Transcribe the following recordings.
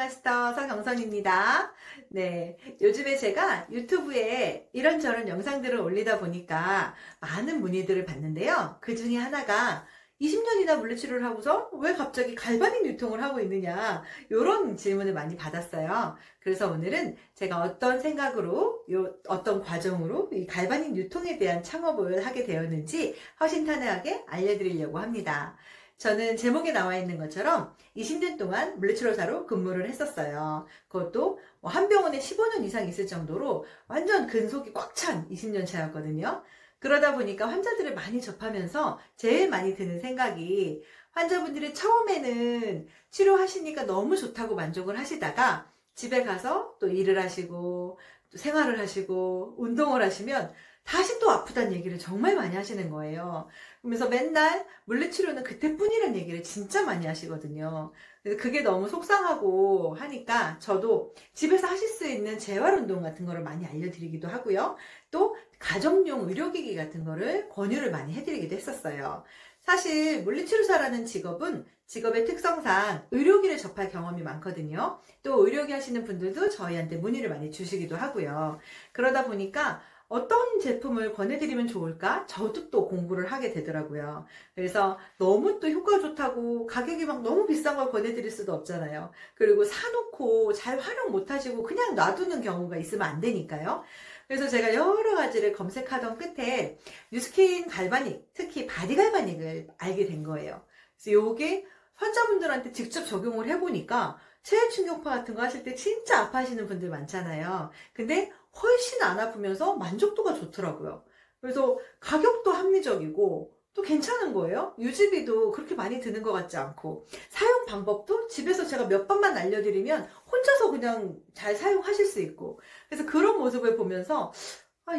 마스터 서경선입니다. 네, 요즘에 제가 유튜브에 이런저런 영상들을 올리다 보니까 많은 문의들을 받는데요. 그 중에 하나가 20년이나 물리치료를 하고서 왜 갑자기 갈바닉 유통을 하고 있느냐, 이런 질문을 많이 받았어요. 그래서 오늘은 제가 어떤 생각으로, 어떤 과정으로 이 갈바닉 유통에 대한 창업을 하게 되었는지 허심탄회하게 알려드리려고 합니다. 저는 제목에 나와 있는 것처럼 20년 동안 물리치료사로 근무를 했었어요. 그것도 한 병원에 15년 이상 있을 정도로 완전 근속이 꽉 찬 20년 차였거든요. 그러다 보니까 환자들을 많이 접하면서 제일 많이 드는 생각이, 환자분들이 처음에는 치료하시니까 너무 좋다고 만족을 하시다가 집에 가서 또 일을 하시고 또 생활을 하시고 운동을 하시면 다시 또 아프다는 얘기를 정말 많이 하시는 거예요. 그러면서 맨날 물리치료는 그때뿐이라는 얘기를 진짜 많이 하시거든요. 그래서 그게 너무 속상하고 하니까 저도 집에서 하실 수 있는 재활운동 같은 거를 많이 알려드리기도 하고요. 또 가정용 의료기기 같은 거를 권유를 많이 해드리기도 했었어요. 사실 물리치료사라는 직업은 직업의 특성상 의료기를 접할 경험이 많거든요. 또 의료기 하시는 분들도 저희한테 문의를 많이 주시기도 하고요. 그러다 보니까 어떤 제품을 권해드리면 좋을까? 저도 또 공부를 하게 되더라고요. 그래서 너무 또 효과 좋다고 가격이 막 너무 비싼 걸 권해드릴 수도 없잖아요. 그리고 사놓고 잘 활용 못하시고 그냥 놔두는 경우가 있으면 안 되니까요. 그래서 제가 여러 가지를 검색하던 끝에 뉴스킨 갈바닉, 특히 바디 갈바닉을 알게 된 거예요. 그래서 요게 환자분들한테 직접 적용을 해보니까 체해 충격파 같은 거 하실 때 진짜 아파하시는 분들 많잖아요. 근데 훨씬 안 아프면서 만족도가 좋더라고요. 그래서 가격도 합리적이고 또 괜찮은 거예요. 유지비도 그렇게 많이 드는 것 같지 않고, 사용 방법도 집에서 제가 몇 번만 알려드리면 혼자서 그냥 잘 사용하실 수 있고, 그래서 그런 모습을 보면서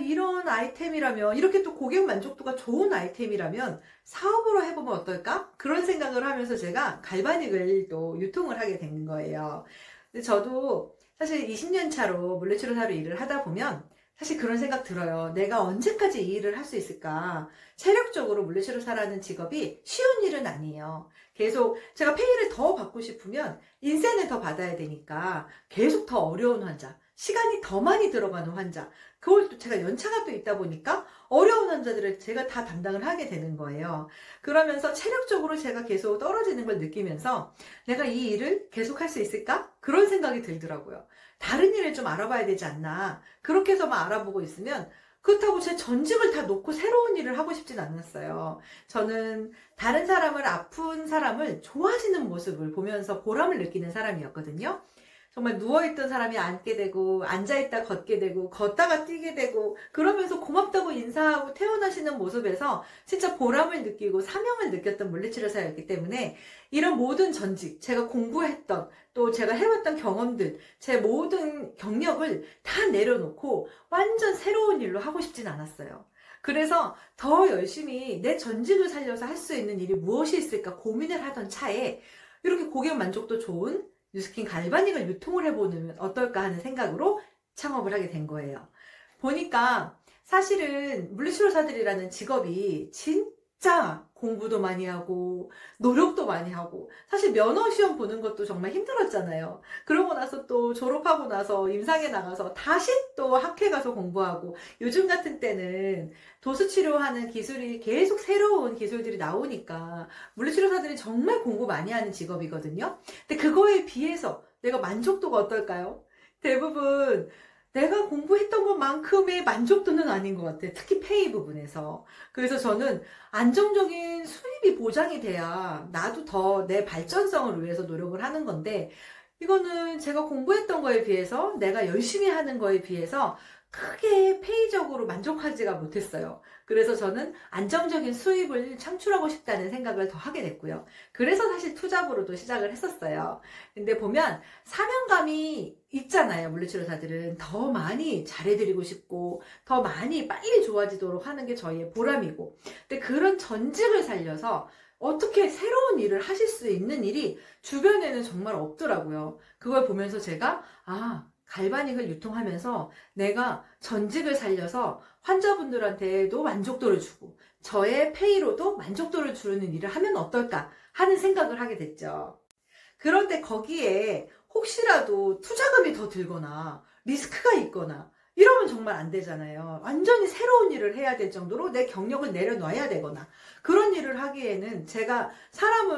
이런 아이템이라면, 이렇게 또 고객 만족도가 좋은 아이템이라면 사업으로 해보면 어떨까? 그런 생각을 하면서 제가 갈바닉을 또 유통을 하게 된 거예요. 근데 저도 사실 20년 차로 물리치료사로 일을 하다 보면 사실 그런 생각 들어요. 내가 언제까지 이 일을 할 수 있을까? 체력적으로 물리치료사라는 직업이 쉬운 일은 아니에요. 계속 제가 페이를 더 받고 싶으면 인센을 더 받아야 되니까 계속 더 어려운 환자, 시간이 더 많이 들어가는 환자, 그걸 또 제가 연차가 또 있다 보니까 어려운 환자들을 제가 다 담당을 하게 되는 거예요. 그러면서 체력적으로 제가 계속 떨어지는 걸 느끼면서 내가 이 일을 계속 할 수 있을까? 그런 생각이 들더라고요. 다른 일을 좀 알아봐야 되지 않나. 그렇게 해서만 알아보고 있으면, 그렇다고 제 전직을 다 놓고 새로운 일을 하고 싶진 않았어요. 저는 다른 사람을, 아픈 사람을 좋아지는 모습을 보면서 보람을 느끼는 사람이었거든요. 정말 누워있던 사람이 앉게 되고, 앉아있다 걷게 되고, 걷다가 뛰게 되고, 그러면서 고맙다고 인사하고 퇴원하시는 모습에서 진짜 보람을 느끼고 사명을 느꼈던 물리치료사였기 때문에, 이런 모든 전직, 제가 공부했던, 또 제가 해왔던 경험들, 제 모든 경력을 다 내려놓고 완전 새로운 일로 하고 싶진 않았어요. 그래서 더 열심히 내 전직을 살려서 할 수 있는 일이 무엇이 있을까 고민을 하던 차에 이렇게 고객 만족도 좋은 뉴스킨 갈바닉을 유통을 해보는 어떨까 하는 생각으로 창업을 하게 된 거예요. 보니까 사실은 물리치료사들이라는 직업이 진짜 공부도 많이 하고 노력도 많이 하고, 사실 면허 시험 보는 것도 정말 힘들었잖아요. 그러고 나서 또 졸업하고 나서 임상에 나가서 다시 또 학회 가서 공부하고, 요즘 같은 때는 도수치료하는 기술이 계속 새로운 기술들이 나오니까 물리치료사들이 정말 공부 많이 하는 직업이거든요. 근데 그거에 비해서 내가 만족도가 어떨까요? 대부분 내가 공부했던 것만큼의 만족도는 아닌 것 같아요. 특히 페이 부분에서. 그래서 저는 안정적인 수입이 보장이 돼야 나도 더 내 발전성을 위해서 노력을 하는 건데, 이거는 제가 공부했던 거에 비해서, 내가 열심히 하는 거에 비해서 크게 페이적으로 만족하지가 못했어요. 그래서 저는 안정적인 수입을 창출하고 싶다는 생각을 더 하게 됐고요. 그래서 사실 투잡으로도 시작을 했었어요. 근데 보면 사명감이 있잖아요. 물리치료사들은 더 많이 잘해드리고 싶고 더 많이 빨리 좋아지도록 하는 게 저희의 보람이고, 근데 그런 전직을 살려서 어떻게 새로운 일을 하실 수 있는 일이 주변에는 정말 없더라고요. 그걸 보면서 제가 갈바닉을 유통하면서 내가 전직을 살려서 환자분들한테도 만족도를 주고 저의 페이로도 만족도를 주는 일을 하면 어떨까 하는 생각을 하게 됐죠. 그런데 거기에 혹시라도 투자금이 더 들거나 리스크가 있거나 이러면 정말 안 되잖아요. 완전히 새로운 일을 해야 될 정도로 내 경력을 내려놔야 되거나 그런 일을 하기에는 제가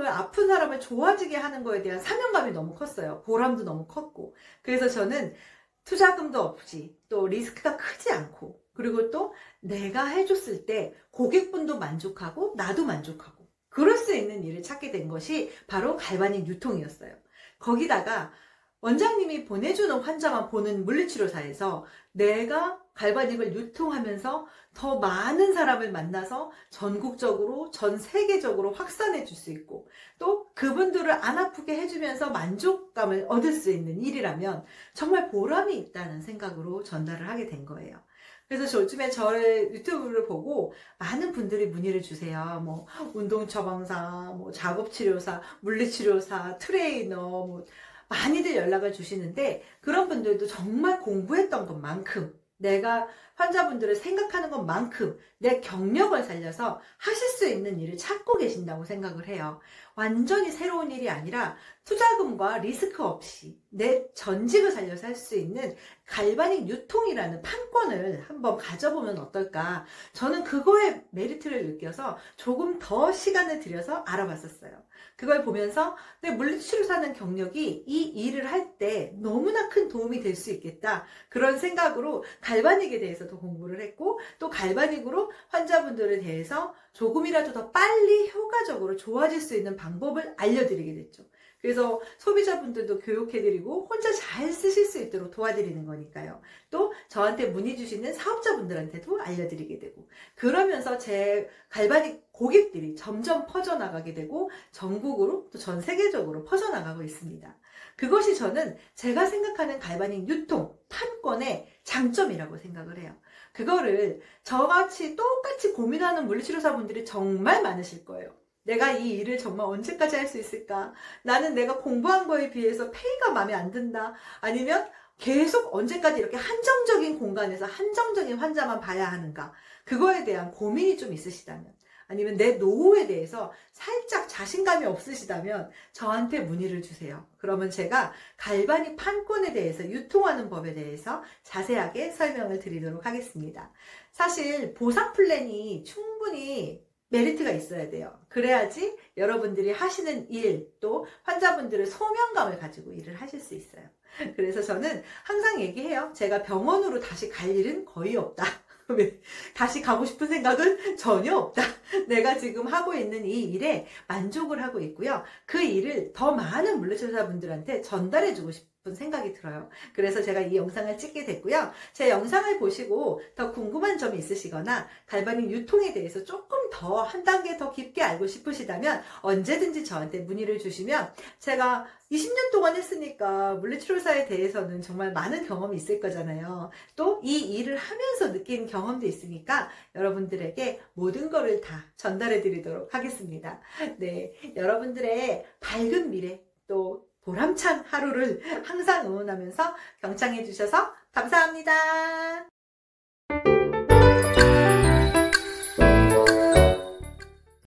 아픈 사람을 좋아지게 하는 거에 대한 사명감이 너무 컸어요. 보람도 너무 컸고. 그래서 저는 투자금도 없이 또 리스크가 크지 않고 그리고 또 내가 해줬을 때 고객분도 만족하고 나도 만족하고 그럴 수 있는 일을 찾게 된 것이 바로 갈바닉 유통이었어요. 거기다가 원장님이 보내주는 환자만 보는 물리치료사에서 내가 갈바닉을 유통하면서 더 많은 사람을 만나서 전국적으로 전 세계적으로 확산해 줄 수 있고 또 그분들을 안 아프게 해주면서 만족감을 얻을 수 있는 일이라면 정말 보람이 있다는 생각으로 전달을 하게 된 거예요. 그래서 요즘에 저의 유튜브를 보고 많은 분들이 문의를 주세요. 뭐 운동처방사, 뭐 작업치료사, 물리치료사, 트레이너 많이들 연락을 주시는데 그런 분들도 정말 공부했던 것만큼 내가 환자분들을 생각하는 것만큼 내 경력을 살려서 하실 수 있는 일을 찾고 계신다고 생각을 해요. 완전히 새로운 일이 아니라 투자금과 리스크 없이 내 전직을 살려서 할 수 있는 갈바닉 유통이라는 판권을 한번 가져보면 어떨까. 저는 그거에 메리트를 느껴서 조금 더 시간을 들여서 알아봤었어요. 그걸 보면서 내 물리치료사는 경력이 이 일을 할 때 너무나 큰 도움이 될 수 있겠다. 그런 생각으로 갈바닉에 대해서도 공부를 했고 또 갈바닉으로 환자분들에 대해서 조금이라도 더 빨리 효과적으로 좋아질 수 있는 방법을 알려드리게 됐죠. 그래서 소비자분들도 교육해드리고 혼자 잘 쓰실 수 있도록 도와드리는 거니까요. 또 저한테 문의 주시는 사업자분들한테도 알려드리게 되고 그러면서 제 갈바닉 고객들이 점점 퍼져나가게 되고 전국으로 또 전 세계적으로 퍼져나가고 있습니다. 그것이 저는 제가 생각하는 갈바닉 유통 판권의 장점이라고 생각을 해요. 그거를 저같이 똑같이 고민하는 물리치료사분들이 정말 많으실 거예요. 내가 이 일을 정말 언제까지 할 수 있을까? 나는 내가 공부한 거에 비해서 페이가 마음에 안 든다. 아니면 계속 언제까지 이렇게 한정적인 공간에서 한정적인 환자만 봐야 하는가? 그거에 대한 고민이 좀 있으시다면 아니면 내 노후에 대해서 살짝 자신감이 없으시다면 저한테 문의를 주세요. 그러면 제가 갈바닉 판권에 대해서 유통하는 법에 대해서 자세하게 설명을 드리도록 하겠습니다. 사실 보상 플랜이 충분히 메리트가 있어야 돼요. 그래야지 여러분들이 하시는 일, 또 환자분들의 소명감을 가지고 일을 하실 수 있어요. 그래서 저는 항상 얘기해요. 제가 병원으로 다시 갈 일은 거의 없다. 다시 가고 싶은 생각은 전혀 없다. 내가 지금 하고 있는 이 일에 만족을 하고 있고요. 그 일을 더 많은 물리치료사분들한테 전달해주고 싶은 생각이 들어요. 그래서 제가 이 영상을 찍게 됐고요. 제 영상을 보시고 더 궁금한 점이 있으시거나 갈바닉 유통에 대해서 조금 더 한 단계 더 깊게 알고 싶으시다면 언제든지 저한테 문의를 주시면 제가 20년 동안 했으니까 물리치료사에 대해서는 정말 많은 경험이 있을 거잖아요. 또 이 일을 하면서 느낀 경험도 있으니까 여러분들에게 모든 거를 다 전달해 드리도록 하겠습니다. 네, 여러분들의 밝은 미래 또 보람찬 하루를 항상 응원하면서 경청해 주셔서 감사합니다.